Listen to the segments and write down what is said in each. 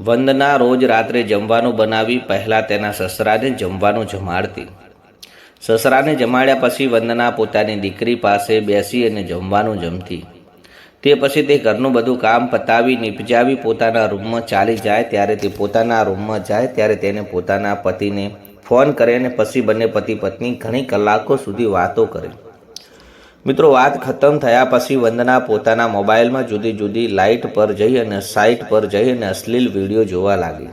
વંદના રોજ રાત્રે જમવાનું બનાવી પહેલાં તેના સસરાને જમવાનું જમાડતી. સસરાને જમાડ્યા પછી વંદના પોતાની દીકરી પાસે બેસી અને જમવાનું જમતી. તે પછી તે ઘરનું બધું કામ પતાવી નિપજાવી પોતાના રૂમમાં ચાલી જાય. ત્યારે તે પોતાના રૂમમાં જાય ત્યારે તેને પોતાના પતિને ફોન કરે અને પછી બંને પતિ પત્ની ઘણી કલાકો સુધી વાતો કરે. મિત્રો, વાત ખતમ થયા પછી વંદના પોતાના મોબાઈલમાં જુદી જુદી લાઇટ પર જઈ અને સાઇટ પર જઈ અને અશ્લીલ વિડીયો જોવા લાગી.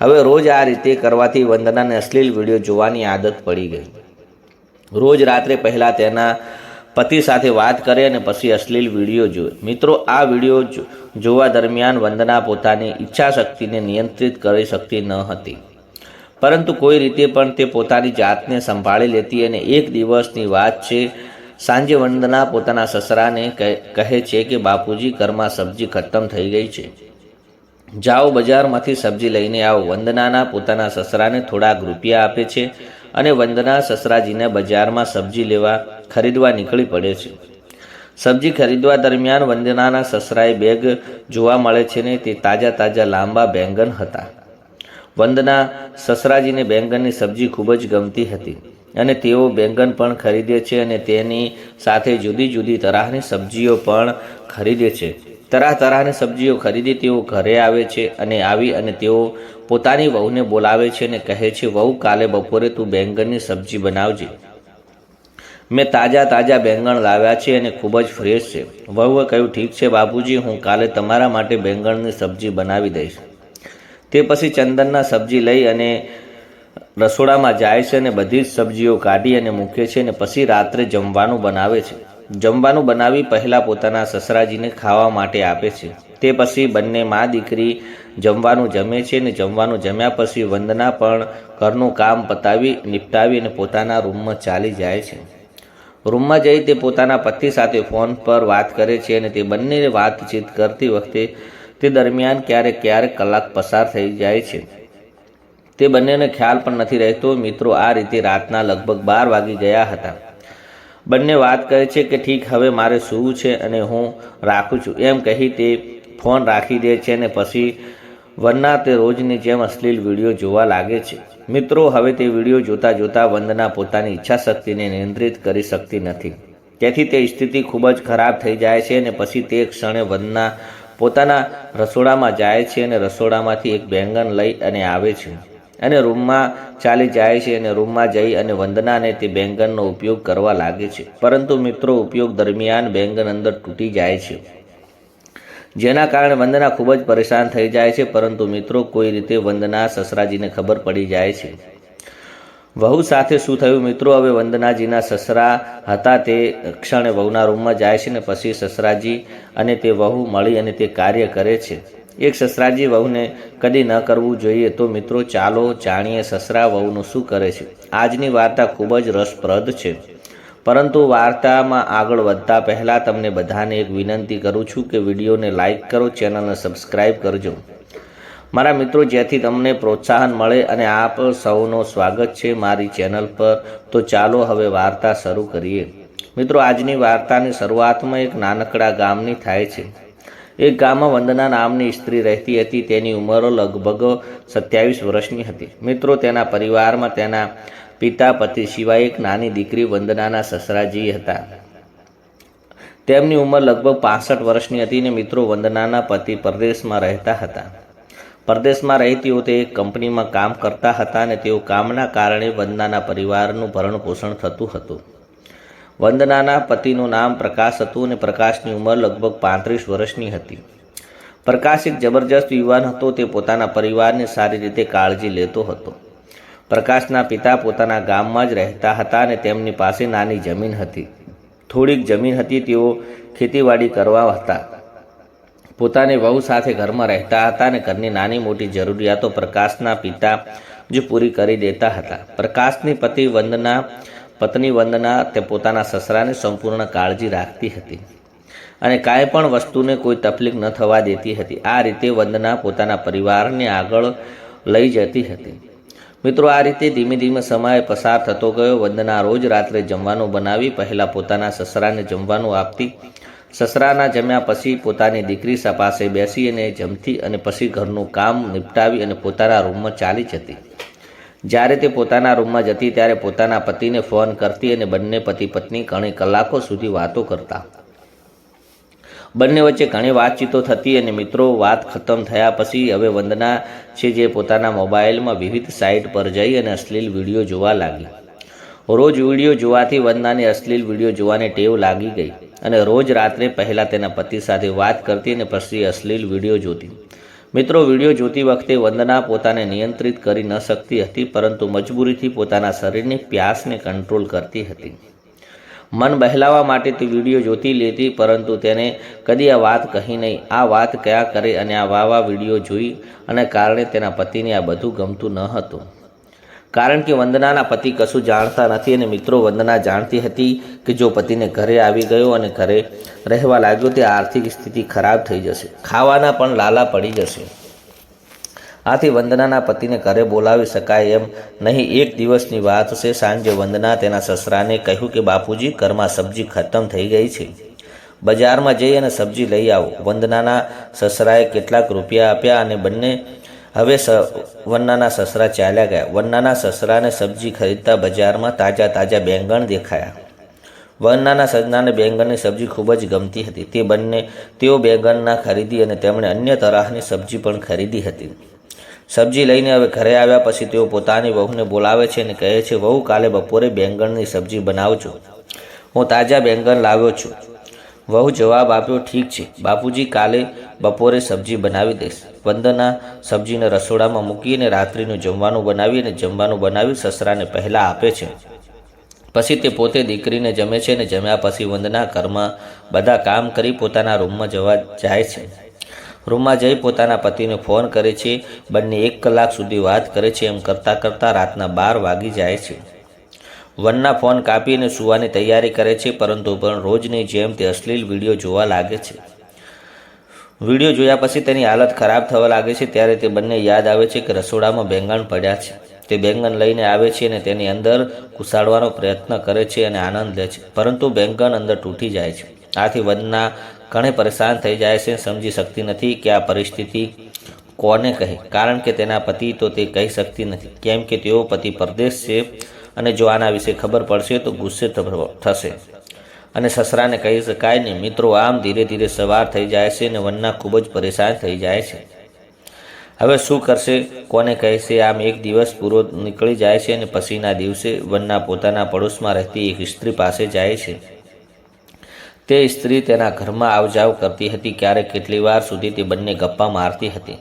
હવે રોજ આ રીતે કરવાથી વંદનાને અશ્લીલ વિડીયો જોવાની આદત પડી ગઈ. રોજ રાત્રે પહેલાં તેના પતિ સાથે વાત કરે અને પછી અશ્લીલ વિડીયો જુએ. મિત્રો, આ વિડીયો જોવા દરમિયાન વંદના પોતાની ઈચ્છા શક્તિને નિયંત્રિત કરી શકતી ન હતી, પરંતુ કોઈ રીતે પણ તે પોતાની જાતને સંભાળી લેતી. અને એક દિવસની વાત છે, સાંજે વંદના પોતાના સસરાને કહે છે કે બાપુજી, ઘરમાં સબ્જી ખતમ થઈ ગઈ છે, જાઓ બજારમાંથી સબ્જી લઈને આવો. વંદનાના પોતાના સસરાને થોડાક રૂપિયા આપે છે અને વંદના સસરાજીને બજારમાં સબ્જી ખરીદવા નીકળી પડે છે. સબ્જી ખરીદવા દરમિયાન વંદનાના સસરાએ બેગ જોવા મળે છે ને તે તાજા તાજા લાંબા બેંગન હતા. વંદના સસરાજીને બેંગનની સબ્જી ખૂબ જ ગમતી હતી અને તેઓ બેંગન પણ ખરીદે છે અને તેની સાથે જુદી જુદી તરહની સબ્જીઓ પણ ખરીદે છે. તરહની સબ્જીઓ ખરીદી તેઓ ઘરે આવે છે અને તેઓ પોતાની વહુને બોલાવે છે અને કહે છે, વહુ, કાલે બપોરે તું બેંગનની સબ્જી બનાવજે. મેં તાજા બેંગણ લાવ્યા છે અને ખૂબ જ ફ્રેશ છે. વહુએ કહ્યું, ઠીક છે બાપુજી, હું કાલે તમારા માટે બેંગણની સબ્જી બનાવી દઈશ. તે પછી ચંદનના સબ્જી લઈ અને રસોડામાં જાય છે અને બધી જ સબ્જીઓ કાઢી અને મૂકે છે અને પછી રાત્રે જમવાનું બનાવે છે. જમવાનું બનાવી પહેલાં પોતાના સસરાજીને ખાવા માટે આપે છે. તે પછી બંને મા દીકરી જમવાનું જમે છે અને જમવાનું જમ્યા પછી વંદના પણ ઘરનું કામ નિપટાવી અને પોતાના રૂમમાં ચાલી જાય છે. રૂમમાં જઈ તે પોતાના પતિ સાથે ફોન પર વાત કરે છે અને તે બંને વાતચીત કરતી વખતે તે દરમિયાન ક્યારેક કલાક પસાર થઈ જાય છે. તે બંનેને ખ્યાલ પણ નથી રહેતો. મિત્રો, આ રીતે રાતના લગભગ 12 વાગી ગયા હતા. બંને વાત કરે છે કે ઠીક, હવે મારે સૂવું છે અને હું રાખું છું. એમ કહી તે ફોન રાખી દે છે અને પછી વંદના તે રોજની જેમ અશ્લીલ વિડીયો જોવા લાગે છે. મિત્રો, હવે તે વિડીયો જોતા વંદના પોતાની ઈચ્છા શક્તિને નિયંત્રિત કરી શકતી નથી. તેથી તે સ્થિતિ ખૂબ જ ખરાબ થઈ જાય છે અને પછી તે ક્ષણે વંદના પોતાના રસોડામાં જાય છે અને રસોડામાંથી એક બેંગન લઈ અને આવે છે અને રૂમમાં ચાલી જાય છે અને રૂમમાં જઈ અને વંદનાને તે બેંગનનો ઉપયોગ કરવા લાગે છે. પરંતુ મિત્રો, ઉપયોગ દરમિયાન બેંગન અંદર તૂટી જાય છે, જેના કારણે વંદના ખૂબ જ પરેશાન થઈ જાય છે. પરંતુ મિત્રો, કોઈ રીતે વંદના સસરાજીને ખબર પડી જાય છે. વહુ સાથે શું થયું? મિત્રો, હવે વંદનાજીના સસરા હતા તે ક્ષણે વહુના રૂમમાં જાય છે અને પછી સસરાજી અને તે વહુ મળી અને તે કાર્ય કરે છે. એક સસરાજી વહુને કદી ન કરવું જોઈએ. તો મિત્રો, ચાલો જાણીએ સસરા વહુનું શું કરે છે. આજની વાર્તા ખૂબ જ રસપ્રદ છે, પરંતુ વાર્તામાં આગળ વધતા પહેલાં તમને બધાને એક વિનંતી કરું છું કે વિડીયોને લાઇક કરો, ચેનલને સબસ્ક્રાઈબ કરજો મારા મિત્રો, જેથી તમને પ્રોત્સાહન મળે. અને આપ સૌનો સ્વાગત છે મારી ચેનલ પર. તો ચાલો હવે વાર્તા શરૂ કરીએ. મિત્રો, આજની વાર્તાની શરૂઆતમાં એક નાનકડા ગામની થાય છે. એક ગામમાં વંદના નામની સ્ત્રી રહેતી હતી. તેની ઉંમર લગભગ 27 વર્ષની હતી. મિત્રો, તેના પરિવારમાં તેના પિતા પતિ સિવાય એક નાની દીકરી વંદનાના સસરાજી હતા. તેમની ઉંમર લગભગ 65 વર્ષની હતી અને મિત્રો, વંદનાના પતિ પરદેશમાં રહેતા હતા. પરદેશમાં રહી તેઓ તે એક કંપનીમાં કામ કરતા હતા અને તેઓ કામના કારણે વંદનાના પરિવારનું ભરણ પોષણ થતું હતું. વંદનાના પતિનું નામ પ્રકાશ હતું અને પ્રકાશની ઉંમર લગભગ 35 વર્ષની હતી. પ્રકાશ એક જબરજસ્ત યુવાન હતો. તે પોતાના પરિવારની સારી રીતે કાળજી લેતો હતો. પ્રકાશના પિતા પોતાના ગામમાં જ રહેતા હતા અને તેમની પાસે નાની જમીન હતી. થોડીક જમીન હતી. તેઓ ખેતીવાડી કરવા હતા. પોતાની વહુ સાથે ઘરમાં રહેતા હતા અને ઘરની નાની મોટી જરૂરિયાતો પ્રકાશના પિતા જ પૂરી કરી દેતા હતા. પ્રકાશની પત્ની વંદના તે પોતાના સસરાને સંપૂર્ણ કાળજી રાખતી હતી અને કાંઈ પણ વસ્તુને કોઈ તકલીફ ન થવા દેતી હતી. આ રીતે વંદના પોતાના પરિવારને આગળ લઈ જતી હતી. મિત્રો, આ રીતે ધીમે ધીમે સમય પસાર થતો ગયો. વંદના રોજ રાત્રે જમવાનું બનાવી પહેલાં પોતાના સસરાને જમવાનું આપતી. સસરાના જમ્યા પછી પોતાની દીકરી પાસે બેસી અને જમતી અને પછી ઘરનું કામ નિપટાવી અને પોતાના રૂમમાં ચાલી જતી. જ્યારે તે પોતાના રૂમમાં જતી ત્યારે પોતાના પતિને ફોન કરતી અને બંને પતિ પત્ની ઘણી કલાકો સુધી વાતો કરતા. બંને વચ્ચે ઘણી વાતચીતો થતી અને મિત્રો વાત ખતમ થયા પછી હવે વંદના છે જે પોતાના મોબાઈલમાં વિવિધ સાઇટ પર જઈ અને અશ્લીલ વિડીયો જોવા લાગી. રોજ વિડીયો જોવાથી વંદનાને અશ્લીલ વિડીયો જોવાની ટેવ લાગી ગઈ અને રોજ રાત્રે પહેલાં તેના પતિ સાથે વાત કરતી અને પછી અશ્લીલ વિડીયો જોતી. મિત્રો, વિડીયો જોતી વખતે વંદના પોતાને નિયંત્રિત કરી ન શકતી હતી, પરંતુ મજબૂરીથી પોતાના શરીરની પ્યાસને કંટ્રોલ કરતી હતી. મન બહેલાવા માટે તે વિડીયો જોતી લેતી, પરંતુ તેને કદી આ વાત કહી નહીં. આ વાત કયા કરે અને આ વાવા વિડીયો જોઈ અને કારણે તેના પતિને આ બધું ગમતું ન હતું. કારણ કે વંદનાના પતિ કશું જાણતા નથી અને મિત્રો, વંદના જાણતી હતી કે જો પતિને ઘરે આવી ગયો અને ઘરે રહેવા લાગ્યો તે આર્થિક સ્થિતિ ખરાબ થઈ જશે, ખાવાના પણ લાલા પડી જશે. આથી વંદનાના પતિને ઘરે બોલાવી શકાય એમ નહીં. એક દિવસની વાત છે. સાંજે વંદના તેના સસરાને કહ્યું કે બાપુજી, ઘરમાં સબ્જી ખતમ થઈ ગઈ છે, બજારમાં જઈ અને સબ્જી લઈ આવો. વંદનાના સસરાએ કેટલાક રૂપિયા આપ્યા અને બંને હવે વંદનાના સસરા ચાલ્યા ગયા. વંદનાના સસરાને સબ્જી ખરીદતા બજારમાં તાજા બેંગણ દેખાયા. વંદનાના સસરાને બેંગણની સબ્જી ખૂબ જ ગમતી હતી. તેઓ બેંગણના ખરીદી અને તેમણે અન્ય તરહની સબ્જી પણ ખરીદી હતી. સબ્જી લઈને હવે ઘરે આવ્યા પછી તેઓ પોતાની વહુને બોલાવે છે અને કહે છે, વહુ, કાલે બપોરે બેંગણની સબ્જી બનાવજો, હું તાજા બેંગણ લાવ્યો છું. વહુ જવાબ આપ્યો, ઠીક છે બાપુજી, કાલે બપોરે સબ્જી બનાવી દઈશ. વંદના સબ્જીને રસોડામાં મૂકીને રાત્રિનું જમવાનું બનાવી સસરાને પહેલાં આપે છે. પછી તે પોતે દીકરીને જમે છે અને જમ્યા પછી વંદના ઘરમાં બધા કામ કરી પોતાના રૂમમાં જાય છે. રૂમમાં જઈ પોતાના પતિને ફોન કરે છે. બંને 1 કલાક સુધી વાત કરે છે. એમ કરતાં કરતાં રાતના 12 વાગી જાય છે. વનના ફોન કાપીને સૂવાની તૈયારી કરે છે, પરંતુ પણ રોજની જેમ તે અશ્લીલ વિડીયો જોવા લાગે છે. વિડીયો જોયા પછી તેની હાલત ખરાબ થવા લાગે છે. ત્યારે તે બંને યાદ આવે છે કે રસોડામાં બેંગણ પડ્યા છે. તે બેંગણ લઈને આવે છે અને તેની અંદર ઘુસાડવાનો પ્રયત્ન કરે છે અને આનંદ લે છે, પરંતુ બેંગણ અંદર તૂટી જાય છે. આથી વંદના ઘણી પરેશાન થઈ જાય છે. સમજી શકતી નથી કે આ પરિસ્થિતિ કોને કહે, કારણ કે તેના પતિ તો તે કહી શકતી નથી, કેમ કે તેઓ પતિ પરદેશ છે અને જો આના વિશે ખબર પડશે તો ગુસ્સે થશે અને સસરાને કહી શકાય નહીં. મિત્રો, આમ ધીરે ધીરે સવાર થઈ જાય છે અને વંદના ખૂબ જ પરેશાન થઈ જાય છે. હવે શું કરશે, કોને કહેશે? આમ એક દિવસ પૂરો નીકળી જાય છે અને પછીના દિવસે વંદના પોતાના પડોશમાં રહેતી એક સ્ત્રી પાસે જાય છે. તે સ્ત્રી તેના ઘરમાં આવજાવ કરતી હતી. ક્યારેક કેટલી વાર સુધી તે બંને ગપ્પા મારતી હતી,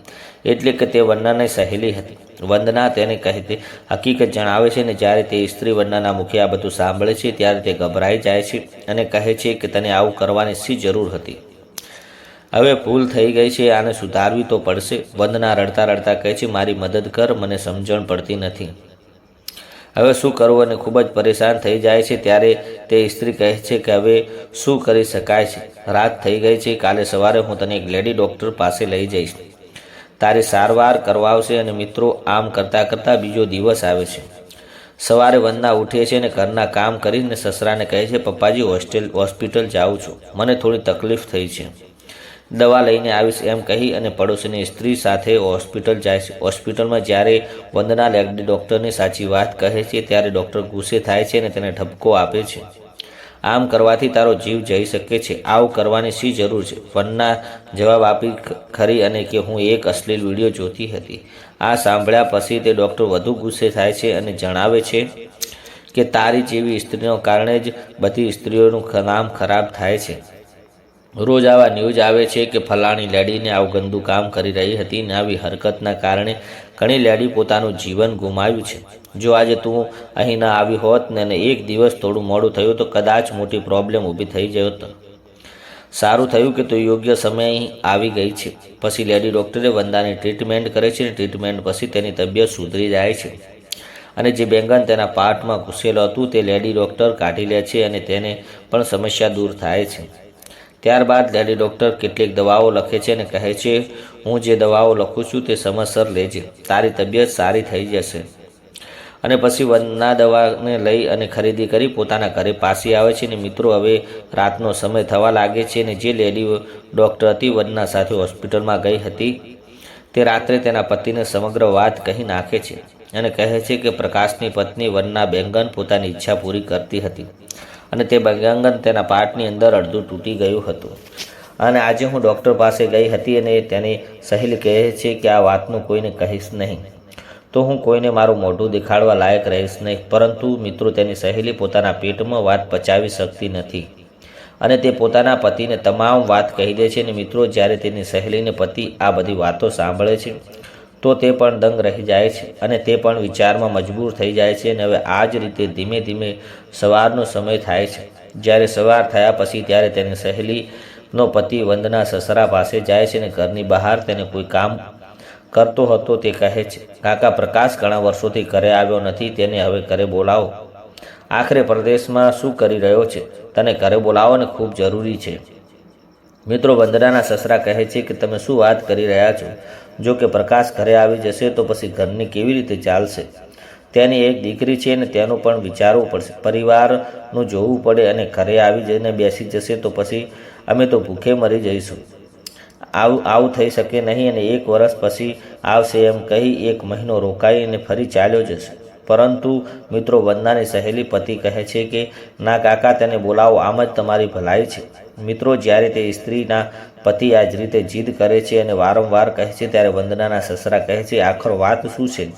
એટલે કે તે વંદનાની સહેલી હતી. વંદના તેને કહેતી હકીકત જણાવે છે અને જ્યારે તે સ્ત્રી વંદનાના મુખે આ બધું સાંભળે છે ત્યારે તે ગભરાઈ જાય છે અને કહે છે કે તને આવું કરવાની શી જરૂર હતી? હવે ભૂલ થઈ ગઈ છે, આને સુધારવી તો પડશે. વંદના રડતા રડતા કહે છે, મારી મદદ કર, મને સમજણ પડતી નથી, હવે શું કરવું, અને ખૂબ જ પરેશાન થઈ જાય છે. ત્યારે તે સ્ત્રી કહે છે કે હવે શું કરી શકાય છે? રાત થઈ ગઈ છે, કાલે સવારે હું તને એક લેડી ડૉક્ટર પાસે લઈ જઈશ, તારી સારવાર કરવાવશે. અને મિત્રો, આમ કરતાં કરતાં બીજો દિવસ આવે છે. સવારે વંદના ઉઠે છે અને ઘરના કામ કરીને સસરાને કહે છે, પપ્પાજી, હોસ્પિટલ જાઉં છું, મને થોડી તકલીફ થઈ છે, દવા લઈને આવીશ એમ કહી અને પડોશીની સ્ત્રી સાથે હોસ્પિટલ જાય છે. હોસ્પિટલમાં જ્યારે વંદના લેડી ડૉક્ટરની સાચી વાત કહે છે ત્યારે ડૉક્ટર ગુસ્સે થાય છે અને તેને ઠપકો આપે છે, આમ કરવાથી તારો જીવ જઈ શકે છે, આવું કરવાની શી જરૂર છે? વંદના જવાબ આપી ખરી અને કે હું એક અશ્લીલ વિડીયો જોતી હતી. આ સાંભળ્યા પછી તે ડૉક્ટર વધુ ગુસ્સે થાય છે અને જણાવે છે કે તારી જેવી સ્ત્રીના કારણે જ બધી સ્ત્રીઓનું નામ ખરાબ થાય છે. રોજ આવા ન્યૂઝ આવે છે કે ફલાણી લેડીને આવું ગંદુ કામ કરી રહી હતી ને આવી હરકતના કારણે ઘણી લેડી પોતાનું જીવન ગુમાવ્યું છે. જો આજે તું અહીં ન આવી હોત ને એક દિવસ થોડું મોડું થયું તો કદાચ મોટી પ્રોબ્લેમ ઊભી થઈ જયો હતો. સારું થયું કે તું યોગ્ય સમયે આવી ગઈ છે. પછી લેડી ડૉક્ટરે વંદાની ટ્રીટમેન્ટ કરે છે. ટ્રીટમેન્ટ પછી તેની તબિયત સુધરી જાય છે અને જે બેંગન તેના પાર્ટમાં ઘૂસેલું હતું તે લેડી ડૉક્ટર કાઢી લે છે અને તેને પણ સમસ્યા દૂર થાય છે. ત્યારબાદ લેડી ડૉક્ટર કેટલીક દવાઓ લખે છે અને કહે છે, હું જે દવાઓ લખું છું તે સમયસર લેજે, તારી તબિયત સારી થઈ જશે. અને પછી વનના દવાને લઈ અને ખરીદી કરી પોતાના ઘરે પાછી આવે છે. અને મિત્રો હવે રાતનો સમય થવા લાગે છે અને જે લેડી ડૉક્ટર હતી વનના સાથે હોસ્પિટલમાં ગઈ હતી તે રાત્રે તેના પતિને સમગ્ર વાત કહી નાખે છે અને કહે છે કે પ્રકાશની પત્ની વનના બેંગન પોતાની ઈચ્છા પૂરી કરતી હતી અને તે બેંગન તેના પાટની અંદર અડધું તૂટી ગયું હતું. અને આજે હું ડૉક્ટર પાસે ગઈ હતી અને તેની સહેલી કહે છે કે આ વાતનું કોઈને કહીશ નહીં તો હું કોઈને મારું મોઢું દેખાડવા લાયક રહીશ નહીં. પરંતુ મિત્રો તેની સહેલી પોતાના પેટમાં વાત પચાવી શકતી નથી અને તે પોતાના પતિને તમામ વાત કહી દે છે. અને મિત્રો જ્યારે તેની સહેલીને પતિ આ બધી વાતો સાંભળે છે તો તે પણ દંગ રહી જાય છે અને તે પણ વિચારમાં મજબૂર થઈ જાય છે. અને હવે આ જ રીતે ધીમે ધીમે સવારનો સમય થાય છે. જ્યારે સવાર થયા પછી ત્યારે તેની સહેલીનો પતિ વંદના સસરા પાસે જાય છે અને ઘરની બહાર તેને કોઈ કામ કરતો હતો તે કહે છે, કાકા પ્રકાશ ઘણા વર્ષોથી ઘરે આવ્યો નથી, તેને હવે ઘરે બોલાવો. આખરે પ્રદેશમાં શું કરી રહ્યો છે? તને ઘરે બોલાવો ને ખૂબ જરૂરી છે. મિત્રો વંદનાના સસરા કહે છે કે તમે શું વાત કરી રહ્યા છો? જો કે પ્રકાશ ઘરે આવી જશે તો પછી ઘરની કેવી રીતે ચાલશે? તેની એક દીકરી છે ને તેનું પણ વિચારવું પડશે, પરિવારનું જોવું પડે અને ઘરે આવી જઈને બેસી જશે તો પછી અમે તો ભૂખે મરી જઈશું. આવું થઈ શકે નહીં. અને 1 વર્ષ પછી આવશે એમ કહી 1 મહિનો રોકાઈ અને ફરી ચાલ્યો જશે. પરંતુ મિત્રો વંદનાની સહેલી પતિ કહે છે કે ના કાકા તેને બોલાવો, આમ જ તમારી ભલાઈ છે. મિત્રો જ્યારે તે સ્ત્રીના પતિ આ જ રીતે જીદ કરે છે અને વારંવાર કહે છે ત્યારે વંદનાના સસરા કહે છે આખર વાત શું છે?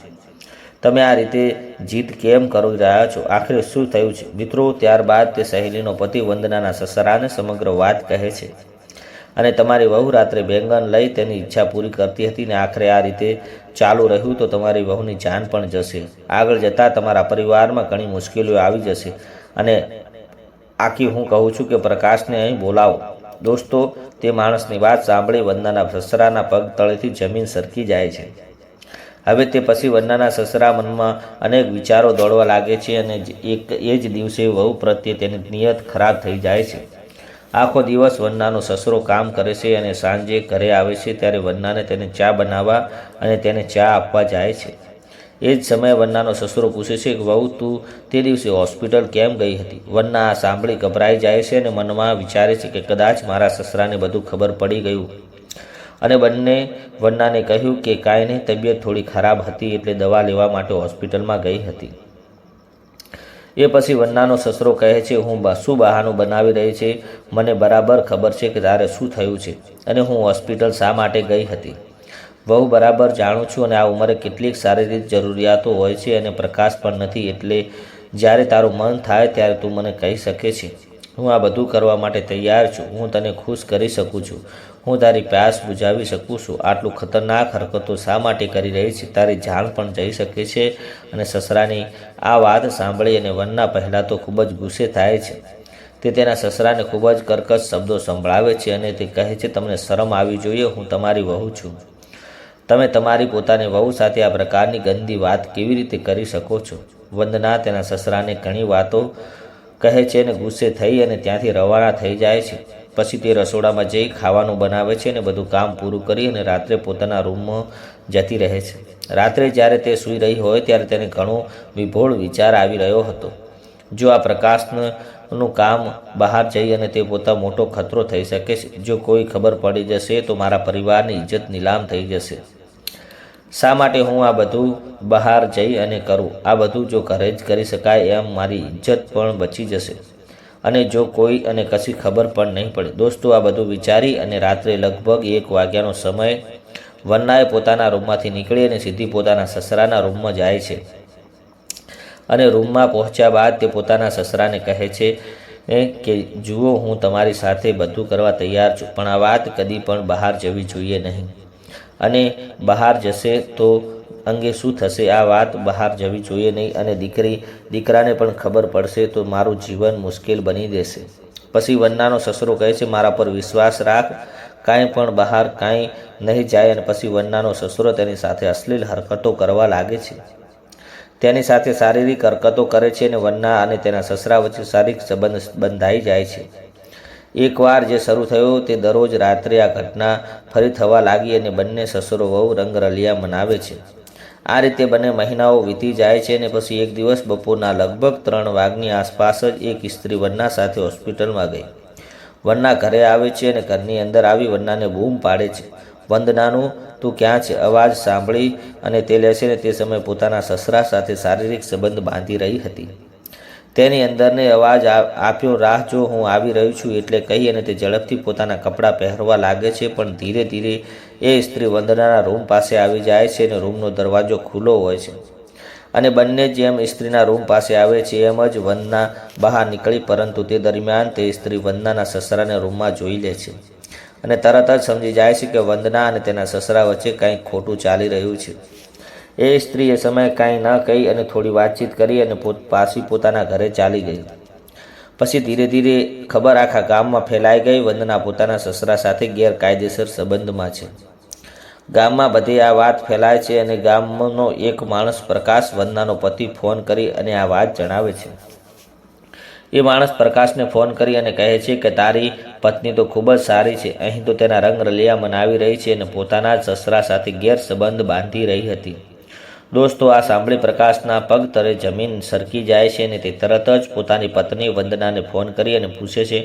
તમે આ રીતે જીદ કેમ કરી રહ્યા છો? આખરે શું થયું છે? મિત્રો ત્યારબાદ તે સહેલીનો પતિ વંદનાના સસરાને સમગ્ર વાત કહે છે અને તમારી વહુ રાત્રે બેંગન લઈ તેની ઈચ્છા પૂરી કરતી હતી ને આખરે આ રીતે ચાલુ રહ્યું તો તમારી વહુની જાન પણ જશે. આગળ જતાં તમારા પરિવારમાં ઘણી મુશ્કેલીઓ આવી જશે અને આખી હું કહું છું કે પ્રકાશને અહીં બોલાવો. દોસ્તો તે માણસની વાત સાંભળી વંદનાના સસરાના પગ તળેથી જમીન સરકી જાય છે. હવે તે પછી વંદનાના સસરા મનમાં અનેક વિચારો દોડવા લાગે છે અને એ જ દિવસે વહુ પ્રત્યે તેની નિયત ખરાબ થઈ જાય છે. આખો દિવસ વંદનાનો સસરો કામ કરે છે અને સાંજે ઘરે આવે છે ત્યારે વંદનાને તેને ચા બનાવવા અને તેને ચા આપવા જાય છે. એ જ સમયે વંદનાનો સસરો પૂછે છે કે વહુ તું તે દિવસે હોસ્પિટલ કેમ ગઈ હતી? વંદના આ સાંભળી ગભરાઈ જાય છે અને મનમાં વિચારે છે કે કદાચ મારા સસરાને બધું ખબર પડી ગયું. અને બંને વંદનાને કહ્યું કે કાંઈ નહીં, તબિયત થોડી ખરાબ હતી એટલે દવા લેવા માટે હોસ્પિટલમાં ગઈ હતી. એ પછી વંદનાનો સસરો કહે છે હું શું બહાનું બનાવી રહી છે? મને બરાબર ખબર છે કે તારે શું થયું છે અને હું હોસ્પિટલ શા માટે ગઈ હતી. વહુ બરાબર જાણું છું અને આ ઉંમરે કેટલીક શારીરિક જરૂરિયાતો હોય છે અને પ્રકાશ પણ નથી, એટલે જ્યારે તારું મન થાય ત્યારે તું મને કહી શકે છે. હું આ બધું કરવા માટે તૈયાર છું. હું તને ખુશ કરી શકું છું, હું તારી પ્યાસ બુઝાવી શકું છું. આટલું ખતરનાક હરકતો શા માટે કરી રહી છે? તારી જાન પણ જઈ શકે છે. અને સસરાની આ વાત સાંભળી અને વનના પહેલાં તો ખૂબ જ ગુસ્સે થાય છે. તે તેના સસરાને ખૂબ જ કર્કશ શબ્દો સંભળાવે છે અને તે કહે છે તમને શરમ આવી જોઈએ, હું તમારી વહુ છું. તમે તમારી પોતાની વહુ સાથે આ પ્રકારની ગંદી વાત કેવી રીતે કરી શકો છો? વંદના તેના સસરાને ઘણી વાતો કહે છે અને ગુસ્સે થઈ અને ત્યાંથી રવાના થઈ જાય છે. પછી તે રસોડામાં જઈ ખાવાનું બનાવે છે અને બધું કામ પૂરું કરી અને રાત્રે પોતાના રૂમમાં જતી રહે છે. રાત્રે જ્યારે તે સૂઈ રહી હોય ત્યારે તેને ઘણો વિભોળ વિચાર આવી રહ્યો હતો. જો આ પ્રકાશનું કામ બહાર જઈ અને તે પોતા મોટો ખતરો થઈ શકે છે. જો કોઈ ખબર પડી જશે તો મારા પરિવારની ઇજ્જત નીલામ થઈ જશે. શા માટે હું આ બધું બહાર જઈ અને કરું? આ બધું જો ઘરે જ કરી શકાય એમ મારી ઇજ્જત પણ બચી જશે અને જો કોઈ અને કશી ખબર પણ નહીં પડે. દોસ્તો આ બધું વિચારી અને રાત્રે લગભગ 1 વાગ્યાનો સમય વંદનાએ પોતાના રૂમમાંથી નીકળી અને સીધી પોતાના સસરાના રૂમમાં જાય છે. અને રૂમમાં પહોંચ્યા બાદ તે પોતાના સસરાને કહે છે કે જુઓ હું તમારી સાથે બધું કરવા તૈયાર છું, પણ આ વાત કદી પણ બહાર જવી જોઈએ નહીં. અને બહાર જશે તો અંગે શું થશે? આ વાત બહાર જવી જોઈએ નહીં અને દીકરાને પણ ખબર પડશે તો મારું જીવન મુશ્કેલ બની દેશે. પછી વંદનાનો સસરો કહે છે મારા પર વિશ્વાસ રાખ, કાંઈ પણ બહાર કાંઈ નહીં જાય. અને પછી વંદનાનો સસરો તેની સાથે અશ્લીલ હરકતો કરવા લાગે છે, તેની સાથે શારીરિક હરકતો કરે છે અને વંદના અને તેના સસરા વચ્ચે શારીરિક સંબંધ બંધાઈ જાય છે. એકવાર જે શરૂ થયો તે દરરોજ રાત્રે આ ઘટના ફરી થવા લાગી અને બંને સસરો વહુ રંગરલિયા મનાવે છે. આ રીતે બંને મહિનાઓ વીતી જાય છે અને પછી એક દિવસ બપોરના લગભગ 3 વાગ્યાની આસપાસ જ એક સ્ત્રી વનના સાથે હોસ્પિટલમાં ગઈ. વનના ઘરે આવે છે અને ઘરની અંદર આવી વનનાને બૂમ પાડે છે, વંદનાનું તું ક્યાં છે? અવાજ સાંભળી અને તે લે છે ને તે સમયે પોતાના સસરા સાથે શારીરિક સંબંધ બાંધી રહી હતી. તેની અંદરને અવાજ આપ્યો, રાહ જો, હું આવી રહ્યું છું એટલે કહી અને તે ઝડપથી પોતાના કપડાં પહેરવા લાગે છે. પણ ધીરે ધીરે એ સ્ત્રી વંદનાના રૂમ પાસે આવી જાય છે અને રૂમનો દરવાજો ખુલ્લો હોય છે અને બંને જેમ સ્ત્રીના રૂમ પાસે આવે છે એમ જ વંદના બહાર નીકળી. પરંતુ તે દરમિયાન તે સ્ત્રી વંદનાના સસરાને રૂમમાં જોઈ લે છે અને તરત જ સમજી જાય છે કે વંદના અને તેના સસરા વચ્ચે કંઈક ખોટું ચાલી રહ્યું છે. એ સ્ત્રી એ સમયે કાંઈ ન કહી અને થોડી વાતચીત કરી અને પાછી પોતાના ઘરે ચાલી ગઈ. પછી ધીરે ધીરે ખબર આખા ગામમાં ફેલાઈ ગઈ, વંદના પોતાના સસરા સાથે ગેરકાયદેસર સંબંધમાં છે. ગામમાં બધે આ વાત ફેલાય છે અને ગામનો એક માણસ પ્રકાશ વંદનાનો પતિ ફોન કરી અને આ વાત જણાવે છે. એ માણસ પ્રકાશને ફોન કરી અને કહે છે કે તારી પત્ની તો ખૂબ જ સારી છે, અહીં તો તેના રંગરલિયા મનાવી રહી છે અને પોતાના જ સસરા સાથે ગેરસંબંધ બાંધી રહી હતી. દોસ્તો, આ સાંભળી પ્રકાશના પગ તળે જમીન સરકી જાય છે અને તે તરત જ પોતાની પત્ની વંદનાને ફોન કરી અને પૂછે છે,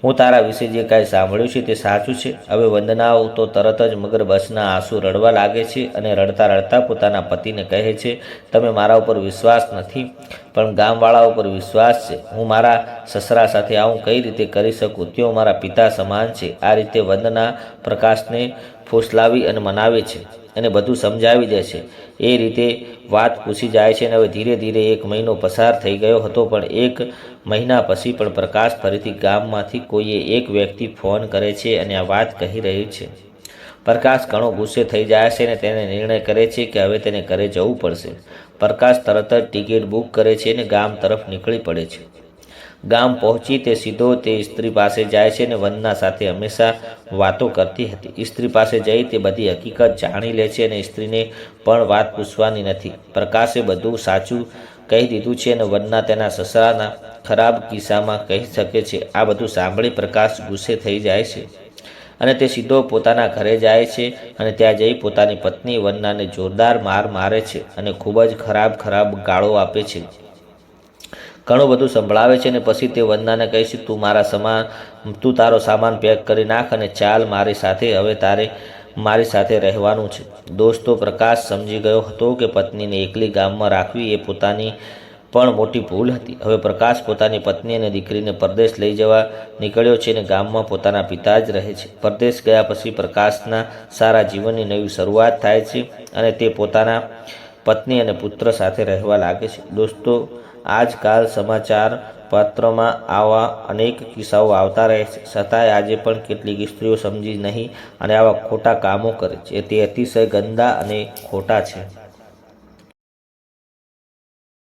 હું તારા વિશે જે કાંઈ સાંભળ્યું છે તે સાચું છે? હવે વંદનાઓ તો તરત જ મગરબસના આંસુ રડવા લાગે છે અને રડતા રડતા પોતાના પતિને કહે છે, તમે મારા ઉપર વિશ્વાસ નથી પણ ગામવાળા ઉપર વિશ્વાસ છે. હું મારા સસરા સાથે આવું કઈ રીતે કરી શકું? તેઓ મારા પિતા સમાન છે. આ રીતે વંદના પ્રકાશને ફોસલાવી અને મનાવે છે અને બધું સમજાવી દે છે. એ રીતે વાત પૂછી જાય છે અને હવે ધીરે ધીરે 1 મહિનો પસાર થઈ ગયો હતો. પણ 1 મહિના પછી પણ પ્રકાશ ફરીથી ગામમાંથી કોઈએ એક વ્યક્તિ ફોન કરે છે અને આ વાત કહી રહ્યું છે. પ્રકાશ ઘણો ગુસ્સે થઈ જાય છે અને તેને નિર્ણય કરે છે કે હવે તેને ઘરે જવું પડશે. પ્રકાશ તરત જ ટિકિટ બુક કરે છે અને ગામ તરફ નીકળી પડે છે. ગામ પહોંચી તે સીધો તે સ્ત્રી પાસે જાય છે અને વંદના સાથે હંમેશા વાતો કરતી હતી. સ્ત્રી પાસે જઈ તે બધી હકીકત જાણી લે છે અને સ્ત્રીને પણ વાત પૂછવાની નથી. પ્રકાશે બધું સાચું કહી દીધું છે અને વંદના તેના સસરાના ખરાબ કિસ્સામાં કહી શકે છે. આ બધું સાંભળી પ્રકાશ ગુસ્સે થઈ જાય છે અને તે સીધો પોતાના ઘરે જાય છે અને ત્યાં જઈ પોતાની પત્ની વંદનાને જોરદાર માર મારે છે અને ખૂબ જ ખરાબ ગાળો આપે છે. ઘણું બધું સંભળાવે છે અને પછી તે વંદનાને કહે છે, તું તારો સામાન પેક કરી નાખ અને ચાલ મારી સાથે, હવે તારે મારી સાથે રહેવાનું છે. દોસ્તો, પ્રકાશ સમજી ગયો હતો કે પત્નીને એકલી ગામમાં રાખવી એ પોતાની પણ મોટી ભૂલ હતી. હવે પ્રકાશ પોતાની પત્ની અને દીકરીને પરદેશ લઈ જવા નીકળ્યો છે અને ગામમાં પોતાના પિતા જ રહે છે. પરદેશ ગયા પછી પ્રકાશના સારા જીવનની નવી શરૂઆત થાય છે અને તે પોતાના પત્ની અને પુત્ર સાથે રહેવા લાગે છે. દોસ્તો, આજકાલ સમાચાર પત્રમાં આવા અનેક કિસ્સાઓ આવતા રહે છે, છતાંય આજે પણ કેટલીક સ્ત્રીઓ સમજી નહીં અને આવા ખોટા કામો કરે છે. તે અતિશય ગંદા અને ખોટા છે.